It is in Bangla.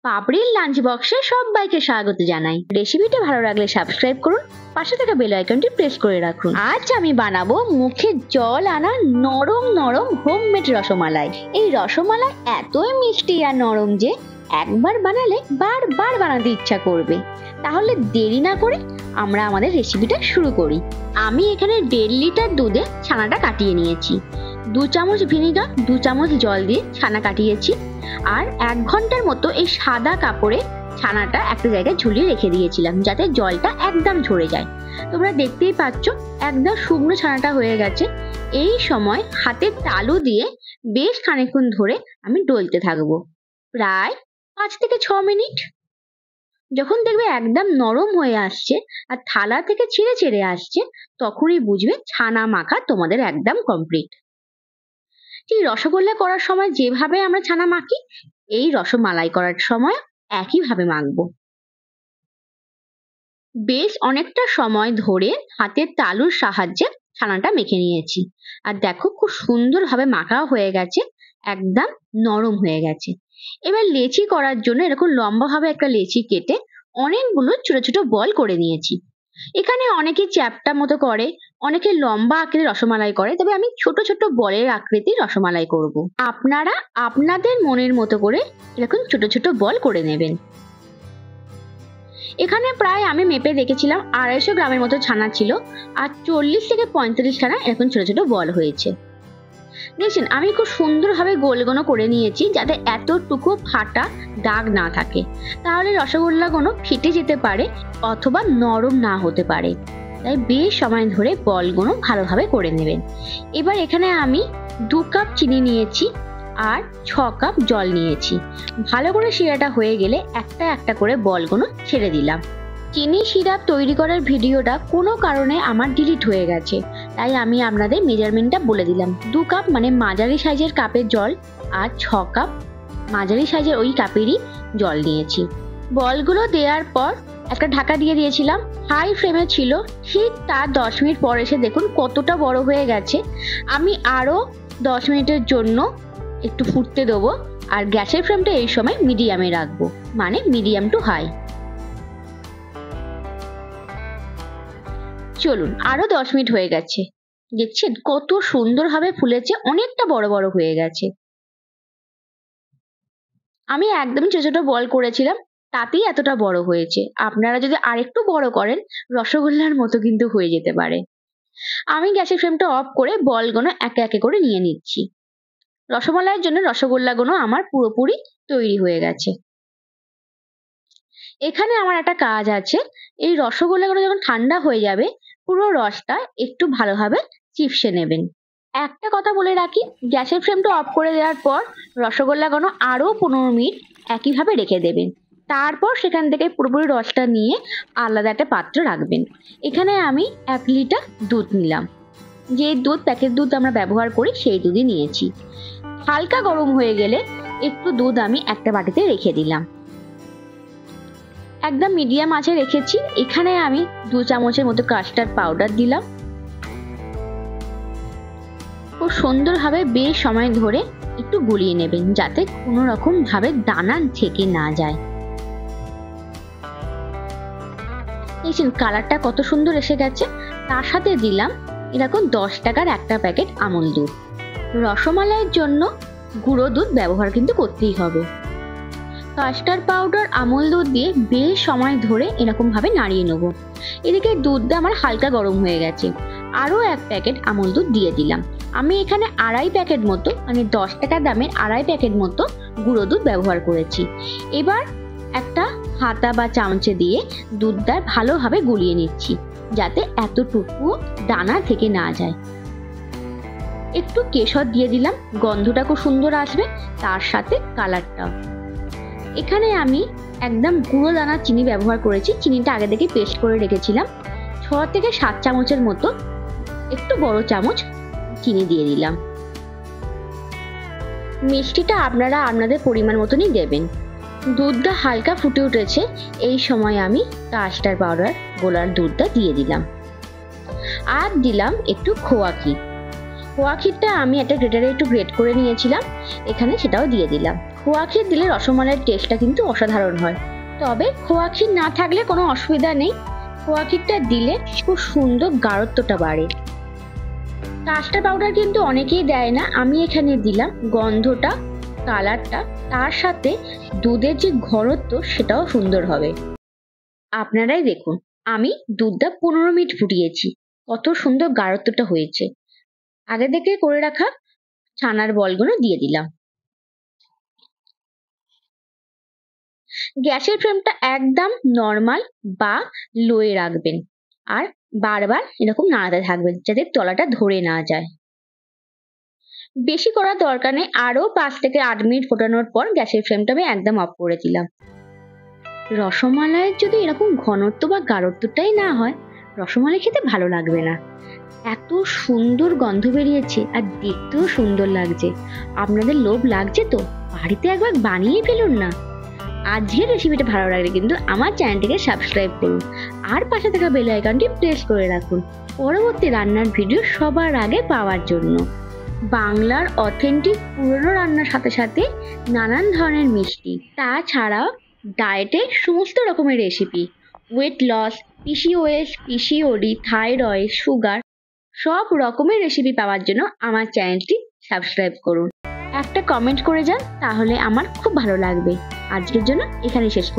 পাপড়ির লাঞ্চ বক্সে সবাইকে স্বাগত জানাই। রেসিপিটা ভালো লাগলে সাবস্ক্রাইব করুন, পাশে থাকা বেল আইকনটি প্রেস করে রাখুন। আজ আমি বানাবো মুখে জল আনা নরম নরম হোমমেড রসমালাই। এই রসমালাই এতই মিষ্টি আর নরম যে একবার বানালে বারবার বানাতে ইচ্ছা করবে। তাহলে দেরি না করে আমরা আমাদের রেসিপিটা শুরু করি। আমি এখানে 1.5 লিটার দুধে ছানাটা কাটিয়ে নিয়েছি। 2 চামচ ভিনিগার, 2 চামচ জল দিয়ে ছানা কাটিয়েছি। আর 1 ঘন্টার মতো এই সাদা কাপড়ে ছানাটা একটা জায়গায় ঝুলিয়ে রেখে দিয়েছিলাম, যাতে জলটা একদম ঝরে যায়। তোমরা দেখতেই পাচ্ছ একদম শুকনো ছানাটা হয়ে গেছে। এই সময় হাতের তালু দিয়ে বেশ খানিকক্ষণ ধরে আমি ডলতে থাকবো, প্রায় 5 থেকে 6 মিনিট। যখন দেখবে একদম নরম হয়ে আসছে আর থালা থেকে ছিঁড়ে ছিঁড়ে আসছে, তখনই বুঝবে ছানা মাখা তোমাদের একদম কমপ্লিট। ঠিক রসগোল্লা করার সময় যেভাবে আমরা ছানা মাখি, এই রসমালাই করার সময় একইভাবে মাখবো। বেশ অনেকটা সময় ধরে হাতের তালুর সাহায্যে ছানাটা মেখে নিয়েছি। আর দেখো খুব সুন্দরভাবে মাখা হয়ে গেছে, একদম নরম হয়ে গেছে। এবার লেচি করার জন্য এরকম লম্বাভাবে একটা লেচি কেটে অনেকগুলো ছোট ছোট বল করে নিয়েছি। এখানে অনেকে চ্যাপ্টা মতো করে, অনেকে লম্বা আকৃতির রসমালাই করে, তবে আমি ছোট ছোট বলের আকৃতির রসমালাই করব। আপনারা আপনাদের মনের মতো করে এরকম ছোট ছোট বল করে নেবেন। এখানে প্রায় আমি মেপে দেখেছিলাম 250 গ্রামের মতো ছানা ছিল, আর 40 থেকে 45 খানা এরকম ছোট ছোট বল হয়েছে। দেখছেন আমি খুব সুন্দরভাবে গোল গোনো করে নিয়েছি, যাতে এতটুকু ফাটা দাগ না থাকে, তাহলে রসগোল্লাগুলো ফেটে যেতে পারে অথবা নরম না হতে পারে। তাই বেশ সময় ধরে বলগুলো ভালোভাবে করে নেবেন। এবার এখানে আমি 2 কাপ চিনি নিয়েছি আর 6 কাপ জল নিয়েছি। ভালো করে শিরাটা হয়ে গেলে একটা একটা করে বলগুলো ছেড়ে দিলাম। চিনি সিরাপ তৈরি করার ভিডিওটা কোনো কারণে আমার ডিলিট হয়ে গেছে, তাই আমি আপনাদের মেজারমেন্টটা বলে দিলাম। 2 কাপ মানে মাঝারি সাইজের কাপের জল আর 6 কাপ মাঝারি সাইজের ওই কাপেরই জল নিয়েছি। বলগুলো দেওয়ার পর একটা ঢাকা দিয়ে দিয়েছিলাম, হাই ফ্লেমে ছিল। ঠিক তার 10 মিনিট পর এসে দেখুন কতটা বড় হয়ে গেছে। আমি আরো 10 মিনিটের জন্য একটু ফুটতে দেবো, আর গ্যাসের ফ্লেমটা এই সময় মিডিয়ামে রাখবো, মানে মিডিয়াম টু হাই। চলুন আরো 10 মিনিট হয়ে গেছে, দেখছেন কত সুন্দরভাবে ফুলেছে, অনেকটা বড় বড় হয়ে গেছে। আমি একদমই ছোট ছোট বল করেছিলাম, তাতেই এতটা বড় হয়েছে। আপনারা যদি আরেকটু বড় করেন, রসগোল্লার মতো কিন্তু হয়ে যেতে পারে। আমি গ্যাসের ফ্লেমটা অফ করে বলগুলো একে একে করে নিয়ে নিচ্ছি। রসমালাইয়ের জন্য রসগোল্লাগুলো আমার পুরোপুরি তৈরি হয়ে গেছে। এখানে আমার একটা কাজ আছে, এই রসগোল্লাগুলো যখন ঠান্ডা হয়ে যাবে, পুরো রসটা একটু ভালোভাবে চিপসে নেবেন। একটা কথা বলে রাখি, গ্যাসের ফ্লেমটা অফ করে দেওয়ার পর রসগোল্লাগুলো আরো 15 মিনিট একইভাবে রেখে দেবেন। তারপর সেখান থেকে পুরোপুরি রসটা নিয়ে আলাদা একটা পাত্র রাখবেন। এখানে আমি 1 লিটার দুধ নিলাম। যে দুধ, প্যাকেট দুধ আমরা ব্যবহার করি, সেই দুধই নিয়েছি। হালকা গরম হয়ে গেলে একটু দুধ আমি একটা বাটিতে রেখে দিলাম। একদম মিডিয়াম আঁচে রেখেছি। এখানে আমি 2 চামচের মতো কাস্টার্ড পাউডার দিলাম। খুব সুন্দরভাবে বেশ সময় ধরে একটু গুলিয়ে নেবেন, যাতে কোনো রকম ভাবে দানা থেকে না যায়। দেখছেন কালারটা কত সুন্দর এসে গেছে। তার সাথে দিলাম এরকম 10 টাকার একটা প্যাকেট আমুল দুধ। রসমালাইয়ের জন্য গুঁড়ো দুধ ব্যবহার কিন্তু করতেই হবে। কাস্টার্ড পাউডার, আমুল দুধ দিয়ে বেশ সময় ধরে এরকম ভাবে নাড়িয়ে নেব। এদিকে দুধটা আমার হালকা গরম হয়ে গেছে, আরো 1 প্যাকেট আমুল দুধ দিয়ে দিলাম। আমি এখানে 2.5 প্যাকেট মতো, মানে 10 টাকা দামের 2.5 প্যাকেট মতো গুঁড়ো দুধ ব্যবহার করেছি। এবার একটা হাতা বা চামচে দিয়ে দুধটা ভালোভাবে গুলিয়ে নিচ্ছি, যাতে এতটুকু দানা থেকে না যায়। একটু কেশর দিয়ে দিলাম, গন্ধটা খুব সুন্দর আসবে, তার সাথে কালারটাও। এখানে আমি একদম গুঁড়ো দানা চিনি ব্যবহার করেছি। চিনিটা আগে থেকে পেস্ট করে রেখেছিলাম। 6 থেকে 7 চামচের মতো একটু বড় চামচ চিনি দিয়ে দিলাম। মিষ্টিটা আপনারা আপনাদের পরিমাণ মতনই দেবেন। দুধটা হালকা ফুটে উঠেছে, এই সময় আমি কাস্টার্ড পাউডার গোলার দুধটা দিয়ে দিলাম। আর দিলাম একটু খোয়া ক্ষীর। খোয়া ক্ষীরটা আমি একটা গ্রেটারে একটু গ্রেট করে নিয়েছিলাম, এখানে সেটাও দিয়ে দিলাম। খোয়া ক্ষীর দিলে রসমালাইয়ের টেস্টটা কিন্তু অসাধারণ হয়। তবে খোয়া ক্ষীর না থাকলে কোনো অসুবিধা নেই, খোয়া ক্ষীরটা দিলে খুব সুন্দর গাঢ়ত্বটা বাড়ে। কাস্টার্ড পাউডার কিন্তু অনেকেই দেয় না, আমি এখানে দিলাম গন্ধটা, কালারটা, তার সাথে দুধের যে ঘনত্ব সেটাও সুন্দর হবে। আপনারাই দেখুন, আমি দুধটা 15 মিনিট ফুটিয়েছি, কত সুন্দর গাঢ়ত্বটা হয়েছে। আগে থেকে করে রাখা ছানার বলগুলো দিয়ে দিলাম। গ্যাসের ফ্লেমটা একদম নর্মাল বা লোয়ে রাখবেন, আর বারবার এরকম নাড়াতে থাকবেন যাতে তলাটা ধরে না যায়। বেশি করার দরকার নেই, আরো 5 থেকে 8 মিনিট ফোটানোর পর গ্যাসের ফ্লেমটা আমি একদম অফ করে দিলাম। রসমালাইয়ের যদি এরকম ঘনত্ব বা গাঢ়ত্বটাই না হয়, রসমালাই খেতে ভালো লাগবে না। এত সুন্দর গন্ধ বেরিয়েছে আর দেখতেও সুন্দর লাগছে। আপনাদের লোভ লাগছে তো বাড়িতে একবার বানিয়ে ফেলুন না। আজকের রেসিপিটা ভালো লাগলে কিন্তু আমার চ্যানেলটিকে সাবস্ক্রাইব করুন আর পাশে থাকা বেল আইকনটি প্রেস করে রাখুন পরবর্তী রান্নার ভিডিও সবার আগে পাওয়ার জন্য। বাংলার অথেন্টিক পুরনো রান্নার সাথে সাথে নানান ধরনের মিষ্টি, তাছাড়াও ডায়েটে সমস্ত রকমের recipe, weight loss, PCOS, PCOD, thyroid, sugar, সব রকমের রেসিপি পাওয়ার জন্য আমার চ্যানেলটি সাবস্ক্রাইব করুন। একটা কমেন্ট করে যান, তাহলে আমার খুব ভালো লাগবে। আজকের জন্য এখানে শেষ করছি।